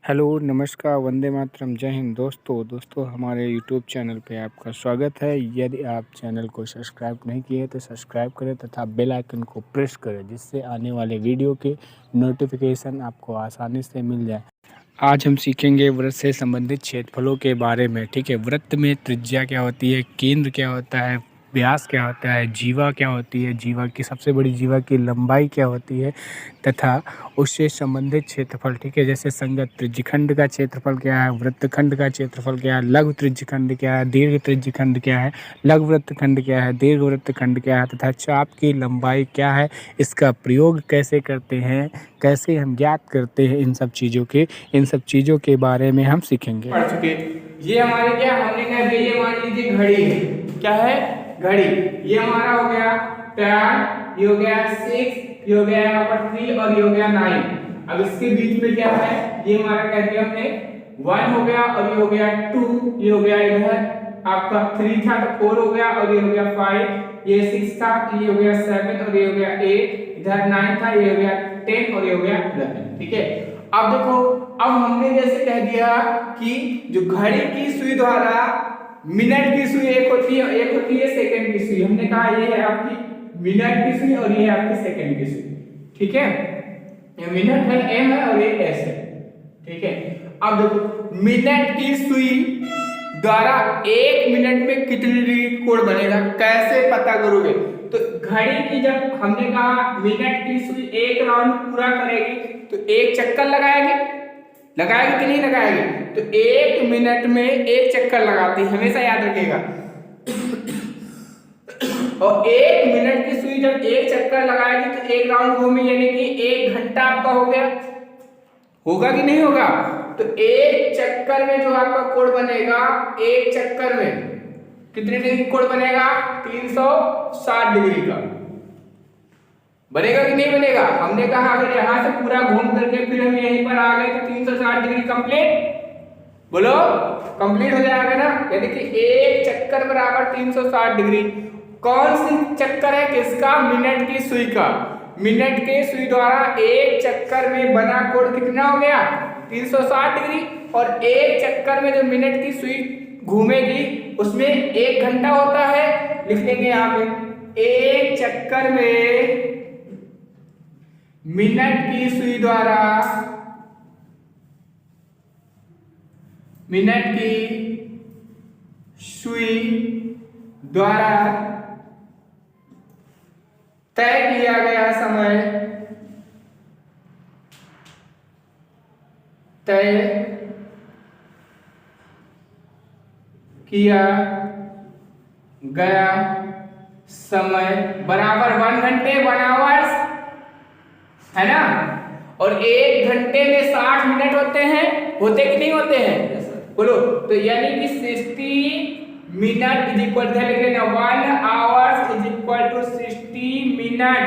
Hello, नमस्कार, वंदे मातरम, जय हिंद। दोस्तों हमारे यूट्यूब चैनल पे आपका स्वागत है। यदि आप चैनल को सब्सक्राइब नहीं किए तो सब्सक्राइब करें तथा बेल आइकन को प्रेस करें, जिससे आने वाले वीडियो के नोटिफिकेशन आपको आसानी से मिल जाए। आज हम सीखेंगे व्रत से संबंधित क्षेत्रफलों के बारे में। ठीक है, व्रत में त्रिज्या क्या होती है, केंद्र क्या होता है, व्यास क्या होता है, जीवा क्या होती है, जीवा की सबसे बड़ी जीवा की लंबाई क्या होती है तथा उससे संबंधित क्षेत्रफल। ठीक है, जैसे संगत त्रिज्यखंड का क्षेत्रफल क्या है, वृत्तखंड का क्षेत्रफल क्या है, लघु त्रिज्यखंड क्या है, दीर्घ त्रिज्यखंड क्या है, लघु वृत्तखंड क्या है, दीर्घ वृत्तखंड क्या है तथा चाप की लंबाई क्या है, इसका प्रयोग कैसे करते हैं, कैसे हम ज्ञात करते हैं, इन सब चीज़ों के बारे में हम सीखेंगे। पढ़ चुके। ये हमारे क्या हमने कहा ये मान लीजिए घड़ी है। क्या है? घड़ी। ये हमारा हो गया 10, ये हो गया 6, ये हो गया यहाँ पर 3 और ये हो गया 9। अब इसके बीच में क्या है, ये हमारा कह दिया हमने 1 हो गया और ये हो गया 2, ये हो गया इधर आपका 3 था तो 4 हो गया और ये हो गया 5, ये 6 था तो ये हो गया 7 और ये हो गया 8, इधर 9 था ये हो गया 10 और ये हो गया 11। ठीक है, अब देखो, अब हमने जैसे कह दिया कि जो घड़ी की सुई द्वारा मिनट की सुई एक होती है सेकंड की सुई। हमने कहा ये है आपकी मिनट की सुई और ये है आपकी सेकंड की सुई। ठीक है, ये मिनट है एम है और ये एस है। ठीक है, अब देखो मिनट की सुई द्वारा 1 मिनट में कितनी डिग्री कोण बनेगा, कैसे पता करोगे? तो घड़ी की जब हमने कहा मिनट की सुई 1 राउंड पूरा करेगी तो 1 चक्कर लगाएगी कि नहीं लगाएगी? तो 1 मिनट में 1 चक्कर लगाती है, हमेशा याद रखिएगा। और 1 मिनट की सुई जब 1 चक्कर लगाएगी तो 1 राउंड घूमेगी, यानी कि 1 घंटा आपका हो गया। होगा कि नहीं होगा? तो 1 चक्कर में जो आपका कोण बनेगा, 1 चक्कर में कितने डिग्री कोण बनेगा? 360 डिग्री का बनेगा कि नहीं बनेगा? हमने कहा अगर यहां से पूरा घूम करके फिर हम यहीं पर आ गए तो 360 डिग्री कंप्लीट, बोलो कंप्लीट हो जाएगा ना। यानी कि 1 चक्कर बराबर 360 डिग्री। कौन सी चक्कर है किसका? मिनट की सुई का। मिनट के सुई द्वारा 1 चक्कर में बना कोण कितना हो गया? 360 डिग्री। और 1 चक्कर में जो मिनट की सुई घूमेगी उसमें 1 घंटा होता है। लिख लेंगे यहाँ पे 1 चक्कर में मिनट की सुई द्वारा तय किया गया समय, तय किया गया समय बराबर 1 घंटे 1 आवर्स है ना। और 1 घंटे में 60 मिनट होते हैं, होते कि नहीं होते हैं? बोलो। तो यानी कि 60 minute is equal to 1 hours is equal to 60 minute.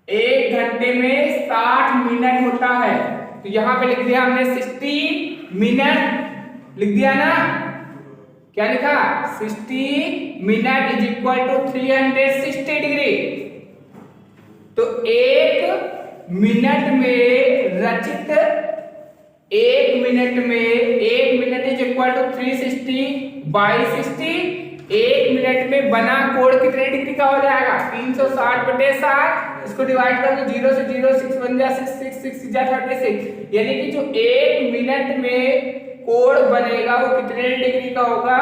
1 घंटे में 60 मिनट होता है। तो यहां पे लिख दिया हमने 60 मिनट, लिख दिया ना। क्या लिखा? 60 minute is equal to 360 degree. तो 1 मिनट में रचित 1 minute is equal to 360 by 60। 1 minute में बना कोण कितने डिग्री का हो जाएगा? 360/60। इसको डिवाइड कर दो, 0 से 0 6 बन जा 6 जा 36। यानी कि जो 1 मिनट में कोण बनेगा वो कितने डिग्री का होगा?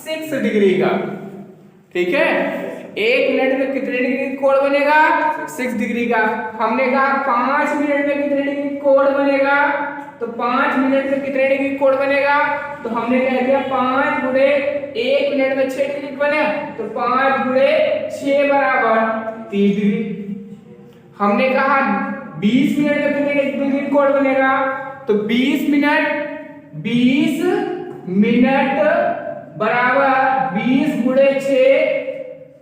6 डिग्री का। ठीक है, 1 मिनट में कितने डिग्री कोण बनेगा? 6 डिग्री का। हमने कहा 5 मिनट में कितने डिग्री कोण बनेगा? तो 5 मिनट में कितने डिग्री कोण बनेगा? तो हमने कह दिया 5 गुणे 1 मिनट में 6 डिग्री बने, तो 5 गुणे 6 बराबर 30 डिग्री। हमने कहा 20 मिनट में कितने डिग्री कोण बनेगा? तो 20 मिनट बराबर 20 गुणे 6,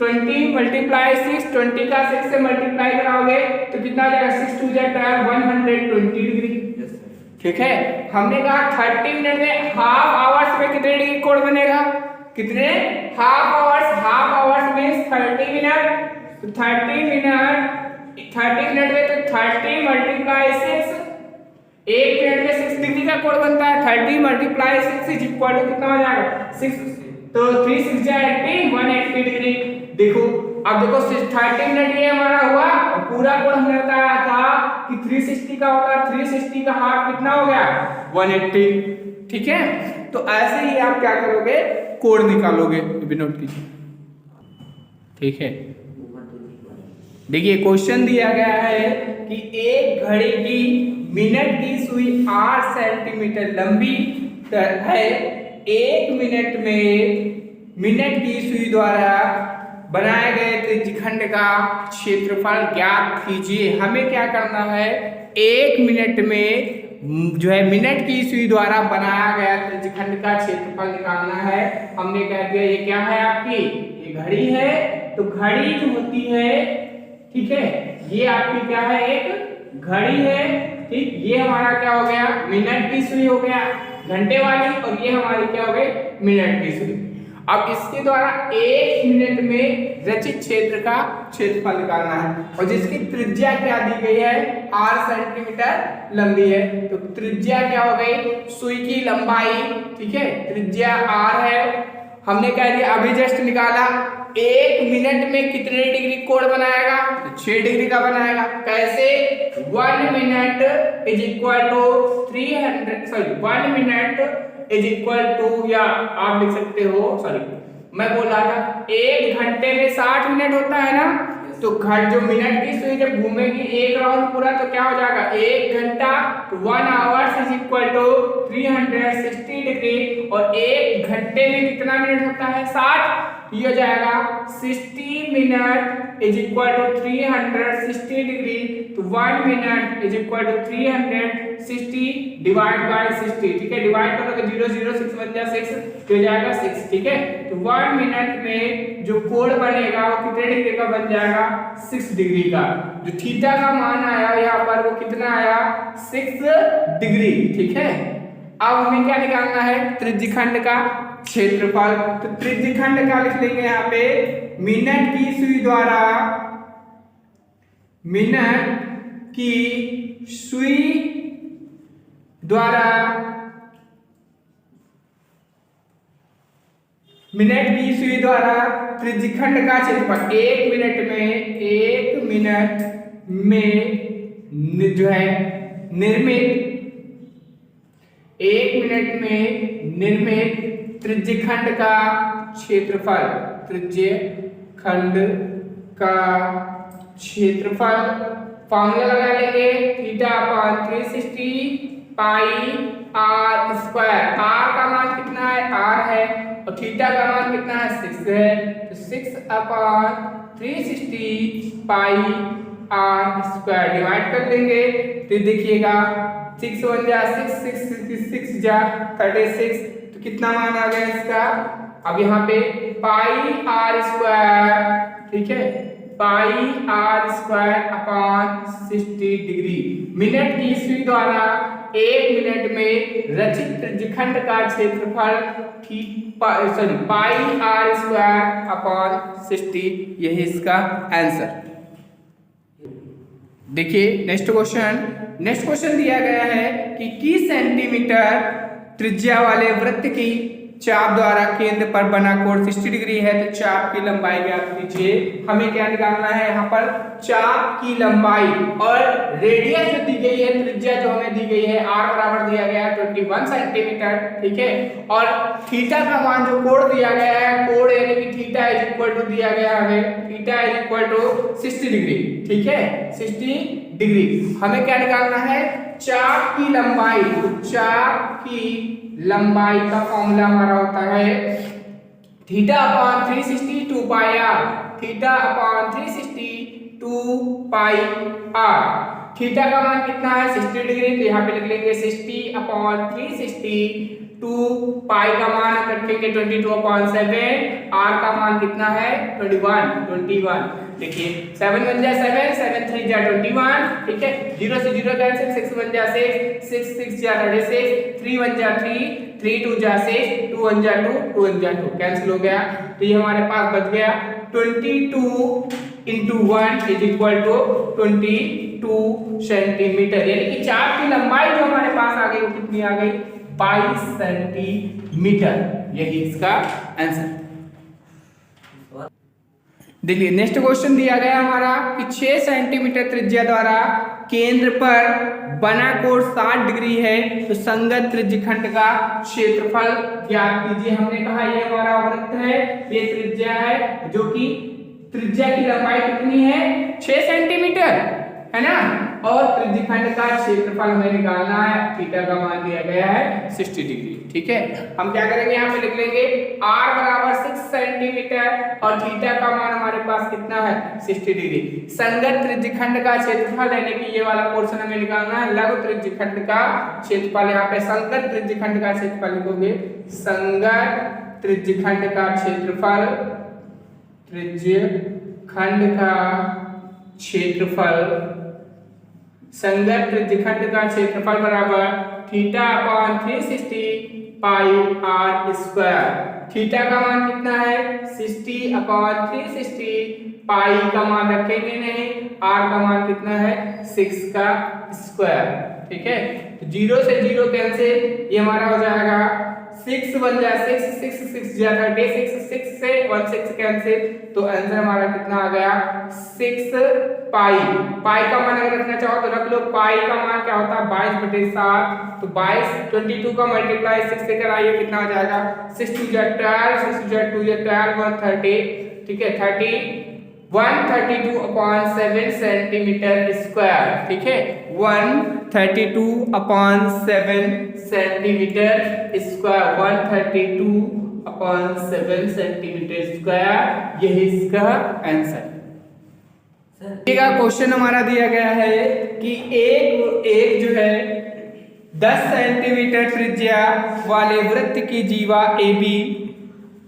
20 मल्टीप्लाई 6, 20 का 6 से मल्टीप्लाई कराओगे तो कितना आ जाएगा? 6 2 जा 120 डिग्री। ठीक है, हमने कहा 30 मिनट में हाफ आवर्स में कितने डिग्री कोण बनेगा? कितने? हाफ आवर्स में 30 मिनट। तो 30 मिनट में तो 30 मल्टीप्लाई 6 1 मिनट में 6 डिग्री का कोण बनता है। 30 मल्टीप्लाई 6 इज इक्वल टू कितना हो जाएगा 6, तो 3 6 जा 18 180 डिग्री। देखो अब देखो 30 मिनट ये हमारा हुआ और पूरा कोण हमने बताया था कि 360 का होता है। 360 का हाफ कितना हो गया 180। ठीक है, तो ऐसे ही आप क्या करोगे कोण निकालोगे। नोट कीजिए, ठीक है। देखिए क्वेश्चन दिया गया है कि एक घड़ी की मिनट की सुई 8 सेंटीमीटर लंबी है। 1 मिनट में मिनट की सुई द्वारा बनाए गए त्रिज्यखंड का क्षेत्रफल ज्ञात कीजिए। हमें क्या करना है, 1 मिनट में जो है मिनट की सुई द्वारा बनाया गया त्रिज्यखंड का क्षेत्रफल निकालना है। हमने कह दिया ये क्या है आपकी, ये घड़ी है। तो घड़ी जो होती है, ठीक है, ये आपकी क्या है, एक घड़ी है। ठीक, ये हमारा क्या हो गया, मिनट की सुई हो गया घंटे वाली, और ये हमारी क्या हो गई मिनट की सुई। अब इसके द्वारा 1 मिनट में रचित क्षेत्र का क्षेत्रफल निकालना है, और जिसकी त्रिज्या क्या दी गई है 8 सेंटीमीटर लंबी है। तो त्रिज्या क्या हो गई, सुई की लंबाई, ठीक है, त्रिज्या r है। हमने कह दिया अभी जस्ट निकाला, 1 मिनट में कितने डिग्री कोण बनाएगा, 6 डिग्री का बनाएगा। कैसे, 1 minute is equal to 1 minute is equal to, या आप लिख सकते हो, सॉरी मैं बोल रहा था 1 घंटे में 60 मिनट होता है ना, तो घर जो मिनट की सुई जब घूमेगी एक राउंड पूरा तो क्या हो जाएगा 1 घंटा, तो 1 hours is equal to 360 degree, और 1 घंटे में कितना मिनट होता है 60, ये हो जाएगा 60 minute is equal to 360 degree. तो 1 minute is equal to 360 divide by 60, ठीक है, डिवाइड करोगे 0 0 6 बन जाए 6, तो हो जाएगा 6, ठीक है। तो 1 मिनट में जो कोण बनेगा वो कितने डिग्री का बन जाएगा 6 डिग्री का। जो थीटा का मान आया यहाँ पर वो कितना आया 6 डिग्री, ठीक है। अब हमें क्या निकालना है, त्रिज्यखंड का क्षेत्रफल। तो त्रिज्यखंड का लिख लेंगे यहाँ पे, मिनट की सुई द्वारा, मिनट की सुई द्वारा, मिनट की सुई द्वारा त्रिज्यखंड का क्षेत्रफल 1 मिनट में, 1 मिनट में जो है निर्मित, 1 मिनट में निर्मित त्रिज्यखंड का क्षेत्रफल, त्रिज्यखंड का क्षेत्रफल फॉर्मूला लगा लेंगे, theta upon 360 pi R square. R का मान कितना है, आर है, और थीटा का मान कितना है 6 है, तो 6 upon 360 pi R square divide कर देंगे। तो देखिएगा 6 1 जा 6 6 जा 36, तो कितना मान आ गया इसका। अब यहाँ पे पाई आर स्क्वायर, ठीक है, pi R square upon 60 degree. Minute की सुई द्वारा 1 मिनट में रचित त्रिज्यखंड का क्षेत्रफल पाई आर स्क्वायर अपॉन 60, यही इसका आंसर। देखिए नेक्स्ट क्वेश्चन दिया गया है कि किस सेंटीमीटर त्रिज्या वाले वृत्त की चाप द्वारा केंद्र पर बना कोण 60 डिग्री है, तो चाप की लंबाई ज्ञात कीजिए। हमें क्या निकालना है यहाँ पर, चाप की लंबाई, और रेडियस जो दी गई है, त्रिज्या जो हमें दी गई है r बराबर दिया गया है 21 सेंटीमीटर, ठीक है। और थीटा का मान जो कोण दिया गया है, कोण यानी कि थीटा इज इक्वल टू दिया गया हमें, theta is equal to 60 degree, ठीक है, 60 डिग्री। हमें क्या निकालना है, चाप की लंबाई। तो चाप की लंबाई का फॉर्मूला हमारा होता है theta upon 360 2 pi R, theta upon 360 2 pi R. Theta का मान कितना है 60 डिग्री, तो यहाँ पे लिख लेंगे 60 अपॉन 360 2 पाई का मान रखेंगे 22 अपॉन 7, आर का मान कितना है 21। देखिए 7 1 जा 7, 7 3 जा 21, ठीक है, 0 से 0 कैंसिल, 6 1 जा 6, 6 6 जा 36, 3 1 जा 3, 3 2 जा 6, 2 1 जा 2, 2 1 जा 2 कैंसिल हो गया। तो ये हमारे पास बच गया 22 × 1 इज इक्वल टू 24। 2 सेंटीमीटर, यानी कि चाप की लंबाई जो हमारे पास आ गई वो कितनी आ गई, 22 सेंटीमीटर। यही इसका आंसर। देखिए नेक्स्ट क्वेश्चन दिया गया हमारा कि 6 सेंटीमीटर त्रिज्या द्वारा केंद्र पर बना कोण 60 डिग्री है, तो संगत त्रिज्यखंड का क्षेत्रफल ज्ञात कीजिए। हमने कहा ये हमारा वृत्त है, ये त्रिज्या है, जो कि त्रिज्या की लंबाई कितनी है, 6 सेंटीमीटर है ना, और त्रिज्यखंड का क्षेत्रफल हमें निकालना है। थीटा का मान दिया गया है 60 डिग्री। ठीक है, हम क्या करेंगे, यहाँ पे लिख लेंगे r बराबर 6 सेंटीमीटर और थीटा का मान हमारे पास कितना है, 60 डिग्री। संगत त्रिज्यखंड का क्षेत्रफल यानी कि ये वाला पोर्शन हमें निकालना है। लघु त्रिज्यखंड का क्षेत्रफल, यहाँ पे संगत त्रिज्यखंड का क्षेत्रफल लिखोगे, संगत त्रिज्यखंड का क्षेत्रफल, त्रिज्यखंड का क्षेत्रफल, संगत त्रिज्यखंड का क्षेत्रफल बराबर थीटा अपॉन 360 पाई r स्क्वायर। थीटा का मान कितना है, 60 अपॉन 360, पाई का मान रखेंगे नहीं, r का मान कितना है, 6 का स्क्वायर। ठीक है, तो 0 से 0 कैंसिल, ये हमारा हो जाएगा 6 बन जाए 6 6 6 जा 36, 6 से 1 6 कैंसिल, तो आंसर हमारा कितना आ गया, 6 पाई। पाई का मान अगर रखना चाहो तो रख लो, पाई का मान क्या होता है, 22/7, तो 22 का मल्टीप्लाई 6 से कराइए, कितना आ जाएगा, 6 2 जा 12, 6 2 जा 2 जा 12, 130। ठीक है, 132/7 सेंटीमीटर स्क्वायर। ठीक है, 132/7 सेंटीमीटर स्क्वायर, 132/7 सेंटीमीटर स्क्वायर, यही इसका आंसर। क्वेश्चन हमारा दिया गया है कि एक जो है 10 सेंटीमीटर त्रिज्या वाले वृत्त की जीवा AB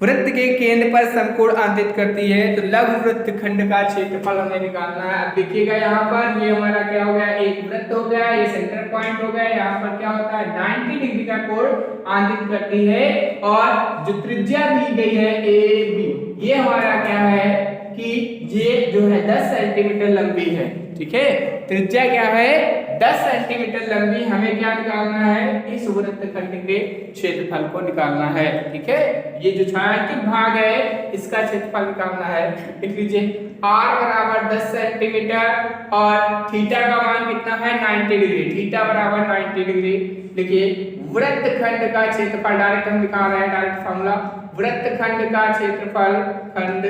वृत्त के केंद्र पर समकोण अंकित करती है, तो लघु वृत्त खंड का क्षेत्रफल हमें निकालना है। अब देखिएगा यहाँ पर ये हमारा क्या हो गया, एक वृत्त हो गया, ये सेंटर पॉइंट हो गया, यहाँ पर क्या होता है 90 डिग्री का कोण अंकित करती है, और जो त्रिज्या दी गई है AB, ये हमारा क्या है कि ये जो है 10 सेंटीमीटर लंबी है। ठीक है, त्रिज्या क्या है, 10 सेंटीमीटर लंबी, हमें क्या निकालना है, इस वृत्तखंड के क्षेत्रफल को निकालना है। ठीक है, ये जो छायांकित भाग है इसका क्षेत्रफल निकालना है। लिख लीजिए r बराबर 10 सेंटीमीटर और थीटा का मान कितना है, 90 डिग्री, थीटा बराबर 90 डिग्री। देखिए वृत्तखंड का क्षेत्रफल डायरेक्ट हम निकाल रहे हैं, डायरेक्ट फॉर्मूला, वृत्तखंड का क्षेत्रफल, खंड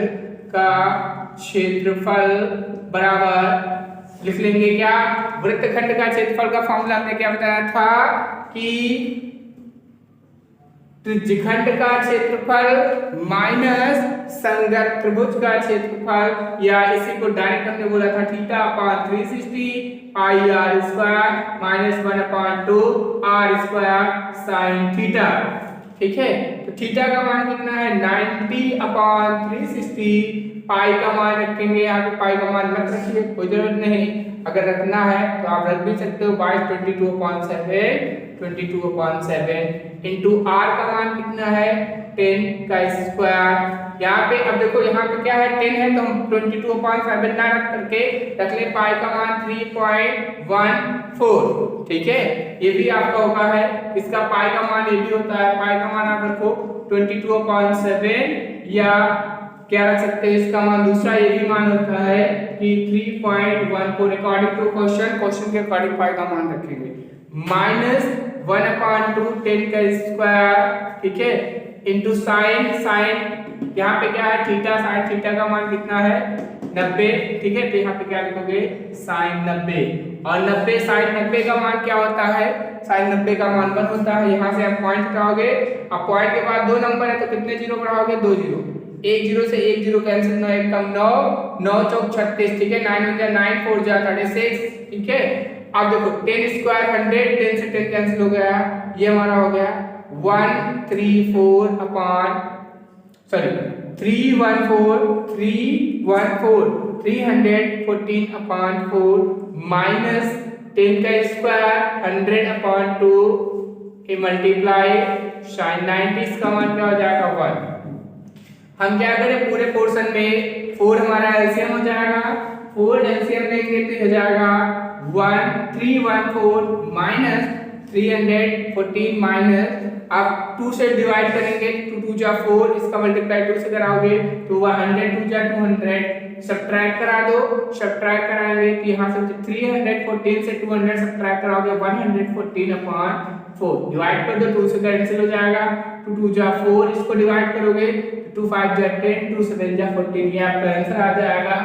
का क्षेत्रफल बराबर लिख लेंगे क्या, वृत्तखंड का क्षेत्रफल का फॉर्मूला हमने क्या बताया था कि त्रिज्यखंड का क्षेत्रफल माइनस संगत त्रिभुज का क्षेत्रफल, या इसी को डायरेक्ट हमने बोला था थीटा अपॉन 360 पाई r square minus 1/2 r square sine theta. ठीक है, तो थीटा का मान कितना है, 90/360, पाई का मान रखेंगे, यहाँ पे पाई का मान मत रखिए, कोई जरूरत नहीं, अगर रखना है तो आप रख भी सकते हो, 22/7 इंटू r का मान कितना है, 10 का स्क्वायर। यहाँ पे अब देखो, यहाँ पे क्या है, 10 है तो हम 22/7 ना रख करके रख ले पाई का मान 3.14। ठीक है, ये भी आपका होगा है, इसका पाई का मान ये भी होता है, पाई का मान आप रखो 22/7, या क्या रख सकते हैं, इसका मान दूसरा ये भी मान होता है कि 3.14 अकॉर्डिंग टू क्वेश्चन के अकॉर्डिंग पाई का मान रखेंगे, माइनस 1/2 10 का स्क्वायर। ठीक है, इंटू साइन यहाँ पे क्या है, थीटा, साइन थीटा का मान कितना है, 90। ठीक है, तो यहाँ पे क्या लिखोगे, साइन 90, और 90 साइन 90 का मान क्या होता है, साइन 90 का मान 1 होता है। यहाँ से आप पॉइंट हटाओगे, अब पॉइंट के बाद 2 नंबर है तो कितने जीरो बढ़ाओगे, 2 जीरो, 1 जीरो से 1 जीरो कैंसिल, 9 1 कम 9, 9 चौक 36। ठीक है, 9 1 जा 9, 4 जा 36। ठीक है, अब देखो 10 स्क्वायर 100, 10 से 10 कैंसिल हो गया, ये हमारा हो गया 314 माइनस 10 का स्क्वायर 100/2 के मल्टीप्लाई साइन 90, इसका मान क्या हो जाएगा 1। हम क्या करें, पूरे पोर्शन में 4 हमारा एलसीएम हो जाएगा, 4 एलसीएम लेंगे तो हो जाएगा 1314 माइनस 314 माइनस, आप 2 से डिवाइड करेंगे, 2 2 जा 4, इसका मल्टीप्लाई 2 से कराओगे तो 100 2 जा 200, सब्ट्रैक्ट करा दो, सब्ट्रैक्ट कराएंगे तो यहाँ से 314 से 200 सब्ट्रैक्ट कराओगे 114/4, डिवाइड कर दो, 2 से कैंसिल हो जाएगा, 2 2 जा 4, इसको डिवाइड करोगे 2 5 जा 10, 2 7 जा 14, ये आपका आंसर आ जाएगा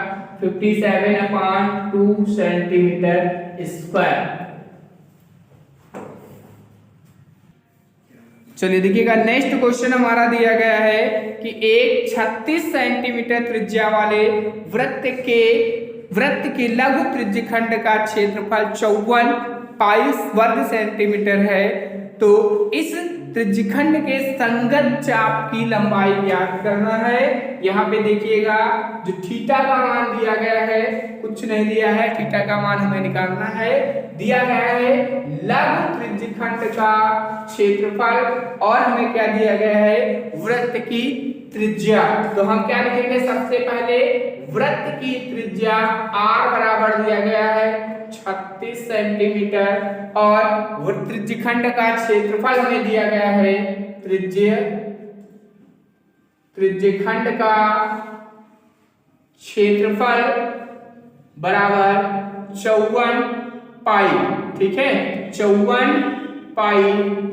57/2 सेंटीमीटर स्क्वायर। चलिए देखिएगा, नेक्स्ट क्वेश्चन हमारा दिया गया है कि एक 36 सेंटीमीटर त्रिज्या वाले वृत्त के लघु त्रिज्यखंड का क्षेत्रफल 54 पाई वर्ग सेंटीमीटर है, तो इस त्रिज्यखंड के संगत चाप की लंबाई ज्ञात करना है। यहाँ पे देखिएगा जो थीटा का मान दिया गया है, कुछ नहीं दिया है, थीटा का मान हमें निकालना है, दिया गया है लघु त्रिज्यखंड का क्षेत्रफल और हमें क्या दिया गया है, वृत्त की त्रिज्या। तो हम क्या लिखेंगे, सबसे पहले वृत्त की त्रिज्या r बराबर दिया गया है 36 सेंटीमीटर और त्रिज्यखंड का क्षेत्रफल हमें दिया गया है त्रिज्यखंड का क्षेत्रफल बराबर 54 पाई, ठीक है, 54 पाई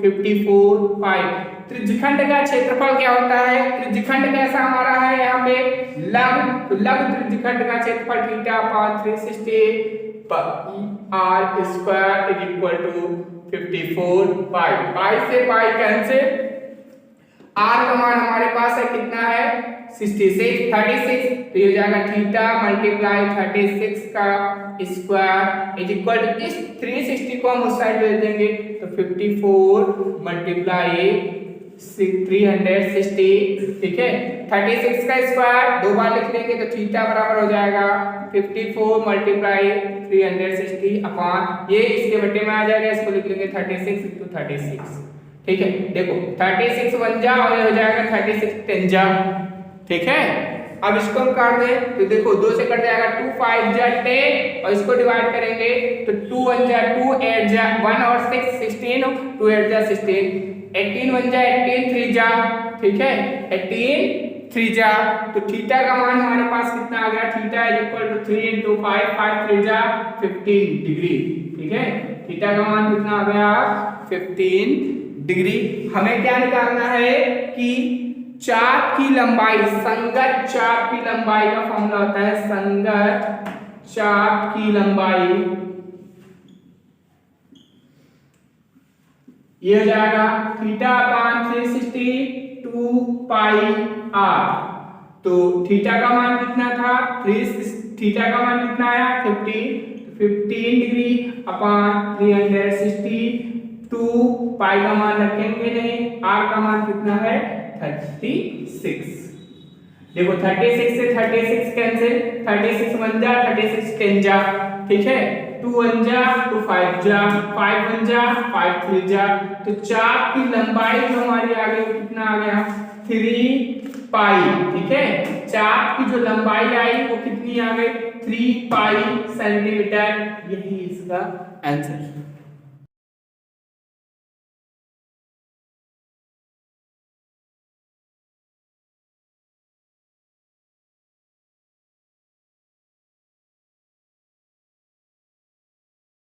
54 पाई। त्रिज्यखंड का क्षेत्रफल क्या होता है, त्रिज्यखंड कैसा हमारा है यहाँ पे लघु, लघु त्रिज्यखंड का क्षेत्रफल theta upon 360 r square is equal to 54 pi. Pi से पाई कैंसिल, r का मान हमारे पास है कितना है 36, तो ये हो जाएगा थीटा मल्टीप्लाई 36 का स्क्वायर इज इक्वल टू, इस 360 को हम उस साइड भेज देंगे तो 54 मल्टीप्लाई 360, ठीक है, 36 का स्क्वायर 2 बार लिख लेंगे तो थीटा बराबर हो जाएगा 54 मल्टीप्लाई 360 अपॉन, ये इसके बटे में आ जाएगा, इसको लिख लेंगे 36 into 36, ठीक है। देखो 36 1 जा और ये हो जाएगा 36 10 जा, ठीक है। अब इसको हम काट दें तो देखो 2 से कट जाएगा, 2 5 जा 10 और इसको डिवाइड करेंगे तो 2 1 जा 2, 8 जा 1 और 6 16, 2 8 जा 16, 18 1 जा 18, 3 जा, ठीक है, 18 3 जा, तो थीटा का मान हमारे पास कितना आ गया, theta is equal to 3 into 5, 5 3 जा 15 डिग्री, ठीक है, थीटा का मान कितना आ गया 15 डिग्री। हमें क्या निकालना है कि चाप की लंबाई, संगत चाप की लंबाई का फॉर्मूला होता है संगत चाप की लंबाई, ये हो जाएगा थीटा अपान 360 2 पाई r, तो थीटा का मान कितना था, थीटा का मान कितना आया 15 डिग्री अपान 360, 2 पाई का मान रखेंगे नहीं, r का मान कितना है 36। देखो 36 से 36 कैंसिल, 36 1 जा 36 10 जा, ठीक है, 2 1 जा 2 5 जा 5 1 जा 5 3 जा, तो चाप की लंबाई जो हमारी आ गई कितना आ गया 3 पाई, ठीक है, चाप की जो लंबाई आई वो कितनी आ गई 3 पाई सेंटीमीटर, यही इसका आंसर।